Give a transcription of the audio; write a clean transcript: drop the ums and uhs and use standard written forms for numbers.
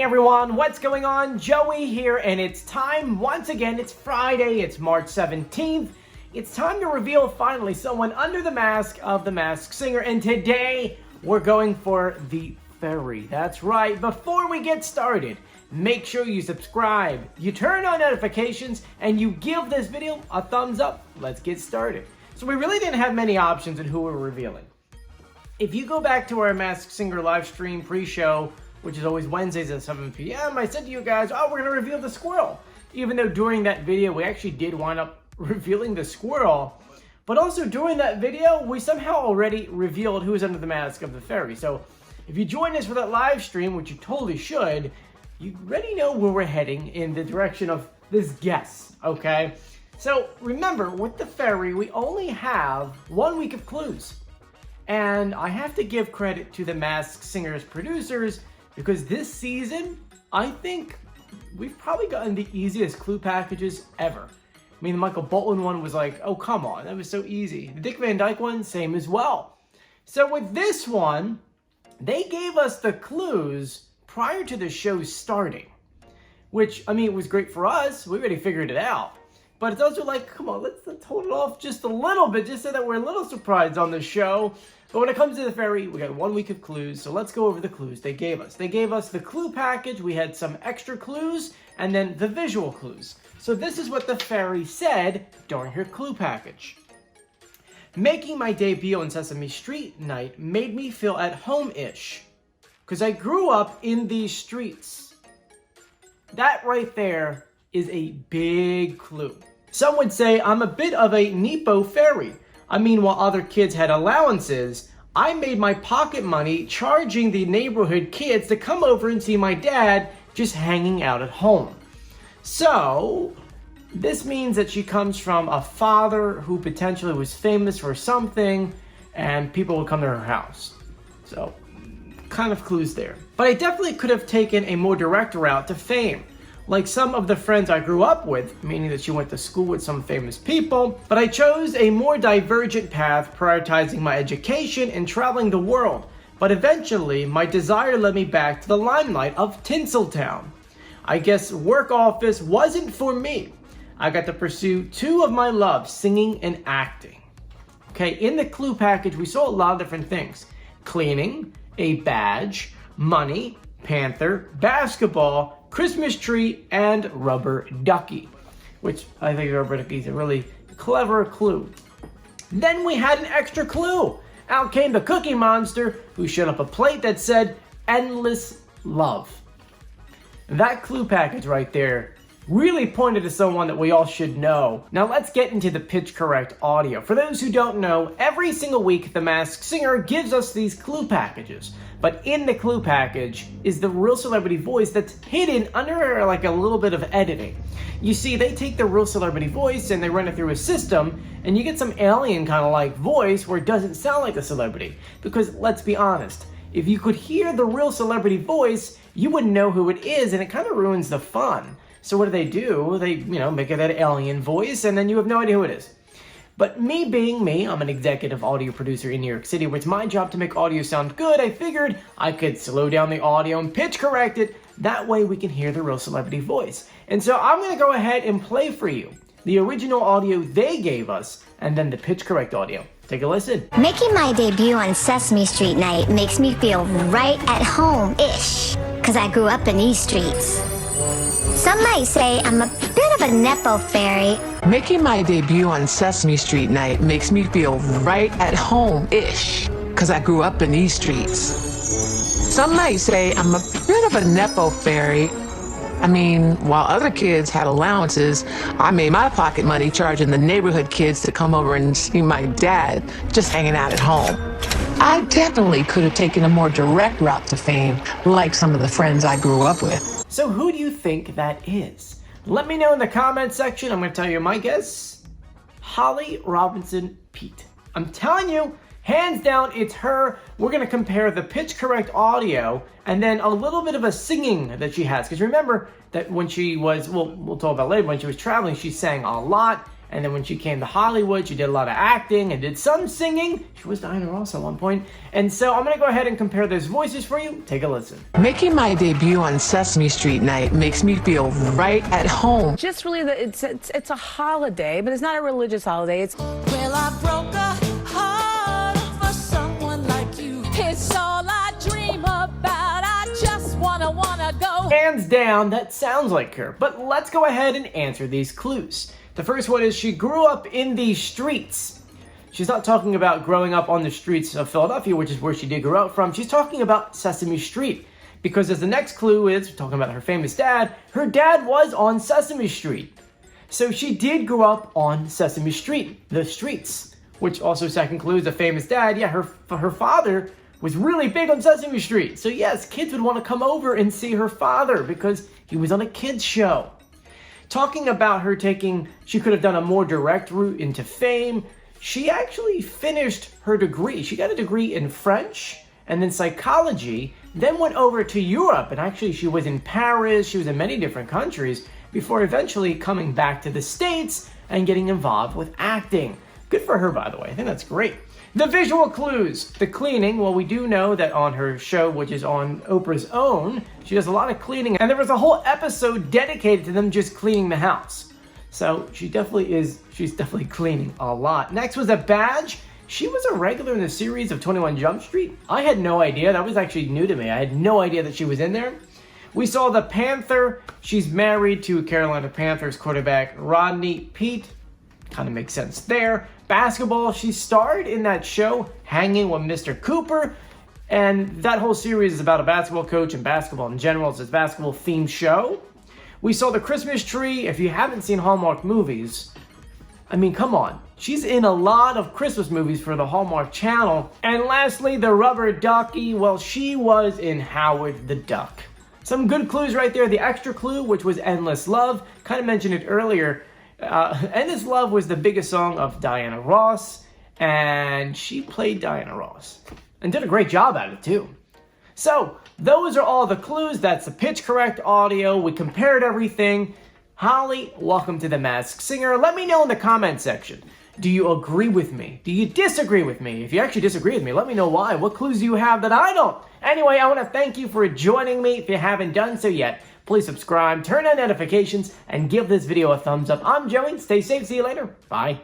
everyone, what's going on? Joey here, and it's time once again. It's Friday, it's March 17th. It's time to reveal finally someone under the mask of The Masked Singer, and today we're going for the fairy. That's right. Before we get started, make sure you subscribe, you turn on notifications, and you give this video a thumbs up. Let's get started. So we really didn't have many options in who we're revealing. If you go back to our Masked Singer live stream pre-show, which is always Wednesdays at 7 p.m., I said to you guys, oh, we're going to reveal the squirrel. Even though during that video, we actually did wind up revealing the squirrel. But also during that video, we somehow already revealed who's under the mask of the fairy. So if you join us for that live stream, which you totally should, you already know where we're heading in the direction of this guess, okay? So remember, with the fairy, we only have 1 week of clues. And I have to give credit to the Masked Singer's producers, because this season, I think we've probably gotten the easiest clue packages ever. I mean, the Michael Bolton one was like, oh, come on, that was so easy. The Dick Van Dyke one, same as well. So with this one, they gave us the clues prior to the show starting, which, I mean, it was great for us. We already figured it out. But it's also like, come on, let's hold it off just a little bit, just so that we're a little surprised on the show. But when it comes to the fairy, we got 1 week of clues, so let's go over the clues they gave us. They gave us the clue package, we had some extra clues, and then the visual clues. So this is what the fairy said during her clue package. Making my debut on Sesame Street night made me feel at home-ish, because I grew up in these streets. That right there is a big clue. Some would say I'm a bit of a Nepo fairy. I mean, while other kids had allowances, I made my pocket money charging the neighborhood kids to come over and see my dad just hanging out at home. So, this means that she comes from a father who potentially was famous for something, and people would come to her house. So, kind of clues there. But I definitely could have taken a more direct route to fame, like some of the friends I grew up with, meaning that she went to school with some famous people, but I chose a more divergent path, prioritizing my education and traveling the world. But eventually, my desire led me back to the limelight of Tinseltown. I guess work office wasn't for me. I got to pursue 2 of my loves, singing and acting. Okay, in the clue package, we saw a lot of different things. Cleaning, a badge, money, panther, basketball, Christmas tree, and rubber ducky, which I think rubber ducky is a really clever clue. Then we had an extra clue. Out came the Cookie Monster, who showed up a plate that said endless love. That clue package right there really pointed to someone that we all should know. Now let's get into the pitch correct audio. For those who don't know, every single week The Masked Singer gives us these clue packages. But in the clue package is the real celebrity voice that's hidden under like a little bit of editing. You see, they take the real celebrity voice and they run it through a system, and you get some alien kind of like voice where it doesn't sound like a celebrity. Because let's be honest, if you could hear the real celebrity voice, you wouldn't know who it is, and it kind of ruins the fun. So what do? They, make it that alien voice, and then you have no idea who it is. But me being me, I'm an executive audio producer in New York City, where it's my job to make audio sound good. I figured I could slow down the audio and pitch correct it. That way we can hear the real celebrity voice. And so I'm going to go ahead and play for you the original audio they gave us, and then the pitch correct audio. Take a listen. Making my debut on Sesame Street night makes me feel right at home-ish, because I grew up in these streets. Some might say I'm a bit of a Nepo fairy. Making my debut on Sesame Street night makes me feel right at home-ish, because I grew up in these streets. Some might say I'm a bit of a Nepo fairy. I mean, while other kids had allowances, I made my pocket money charging the neighborhood kids to come over and see my dad just hanging out at home. I definitely could have taken a more direct route to fame, like some of the friends I grew up with. So who do you think that is? Let me know in the comments section. I'm going to tell you my guess. Holly Robinson Pete. I'm telling you, hands down, it's her. We're going to compare the pitch correct audio and then a little bit of a singing that she has. Because remember that when she was, we'll talk about later, when she was traveling, she sang a lot. And then when she came to Hollywood, she did a lot of acting and did some singing. She was Diana Ross at one point. And so I'm going to go ahead and compare those voices for you. Take a listen. Making my debut on Sesame Street night makes me feel right at home. Just really, it's a holiday, but it's not a religious holiday. It's Well, I broke a heart for someone like you. It's all I dream about. I just wanna go. Hands down, that sounds like her. But let's go ahead and answer these clues. The first one is she grew up in these streets. She's not talking about growing up on the streets of Philadelphia, which is where she did grow up from. She's talking about Sesame Street. Because as the next clue is, we're talking about her famous dad, her dad was on Sesame Street. So she did grow up on Sesame Street, the streets. Which also second clue is a famous dad. Yeah, her father was really big on Sesame Street. So yes, kids would want to come over and see her father because he was on a kids show. Talking about her she could have done a more direct route into fame. She actually finished her degree. She got a degree in French and then psychology, then went over to Europe. And actually she was in Paris, she was in many different countries before eventually coming back to the States and getting involved with acting. Good for her, by the way. I think that's great. The visual clues. The cleaning. Well, we do know that on her show, which is on Oprah's Own, she does a lot of cleaning. And there was a whole episode dedicated to them just cleaning the house. So she's definitely cleaning a lot. Next was a badge. She was a regular in the series of 21 Jump Street. I had no idea. That was actually new to me. I had no idea that she was in there. We saw the Panther. She's married to Carolina Panthers quarterback Rodney Peete. Kind of makes sense there. Basketball, she starred in that show, Hanging with Mr. Cooper. And that whole series is about a basketball coach and basketball in general. It's a basketball themed show. We saw the Christmas tree. If you haven't seen Hallmark movies, I mean, come on. She's in a lot of Christmas movies for the Hallmark Channel. And lastly, the rubber ducky. Well, she was in Howard the Duck. Some good clues right there. The extra clue, which was Endless Love. Kind of mentioned it earlier. Endless Love was the biggest song of Diana Ross, and she played Diana Ross and did a great job at it too. So those are all the clues. That's the pitch correct audio. We compared everything. Holly, welcome to The Masked Singer. Let me know in the comment section. Do you agree with me? Do you disagree with me? If you actually disagree with me, let me know why. What clues do you have that I don't? Anyway, I want to thank you for joining me. If you haven't done so yet, please subscribe, turn on notifications, and give this video a thumbs up. I'm Joey. Stay safe. See you later. Bye.